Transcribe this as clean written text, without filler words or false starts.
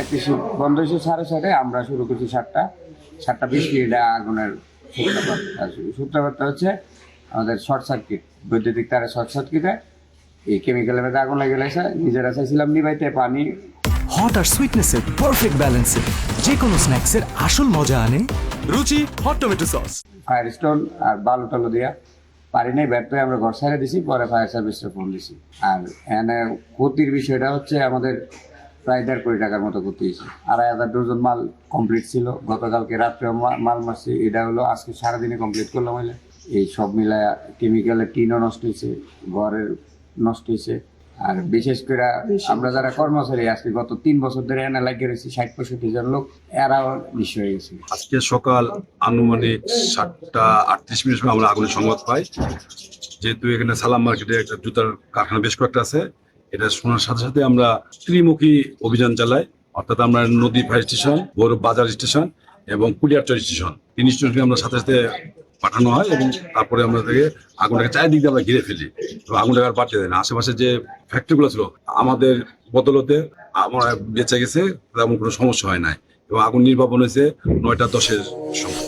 একটি শিফট বন্ধ হয়েছে 6:30, আমরা শুরু করছি 7:20 আগুনের সূত্রপাত। আর সূত্রপাতটা হচ্ছে আমাদের শর্ট সার্কিট, বৈদ্যুতিক তারে শর্ট সার্কিটে এই কেমিক্যালের মধ্যে আগুন লেগে গেছে। নিজেরা চাইছিলাম নিবাইতে, পানি হট আর সুইটনেসের পারফেক্ট ব্যালেন্সে যে কোনো স্ন্যাক্সের আসল মজা আনে Ruchi hot tomato sauce. Fire stone আর বালু টালু দিয়া পারি নাই, ব্যর্থ হয়ে আমরা ঘর ছেড়ে দিছি। পরে ফায়ার সার্ভিসে ফোন দিছি। আর এখানে ক্ষতির বিষয়টা হচ্ছে আমাদের প্রায় 1.5 কোটি টাকার মতো ক্ষতি হয়েছে। 2,500 ডজন মাল কমপ্লিট ছিল, গতকালকে রাত্রেও মাল মারছি। এটা হলো আজকে সারাদিনে কমপ্লিট করলাম। হইলে এই সব মিলায় কেমিক্যালের টিনও নষ্ট হয়েছে, ঘরের নষ্ট হয়েছে। আর বিশেষ করে আমরা যারা কর্মচারী আজকে গত 3 বছর ধরে এনে লাগিয়ে রয়েছি, 60-65 জন লোক, এরাও নিঃস্ব হয়ে গেছে। আজকে সকাল আনুমানিক 7:38 সময় আমরা আগুনের সংবাদ পাই। যেহেতু এখানে সালাম মার্কেটে একটা জুতার কারখানা বেশ কয়েকটা আছে, এটা শোনার সাথে সাথে আমরা ত্রিমুখী অভিযান চালাই। অর্থাৎ আমরা নদী ফায়ার স্টেশন, গৌরব বাজার স্টেশন এবং কুলিয়ারচর স্টেশন, 3 স্টেশনকে আমরা সাথে সাথে পাঠানো হয় এবং তারপরে আমাদেরকে আগুনটাকে চারিদিক দিয়ে আমরা ঘিরে ফেলি এবং আগুনটাকে আর বাড়তে দেয় না। আশেপাশে যে ফ্যাক্টরিগুলো ছিল আমাদের বদলতে আমরা বেঁচে গেছে, তেমন কোনো সমস্যা হয় নাই এবং আগুন নির্বাপন হয়েছে 9:10-এর সময়।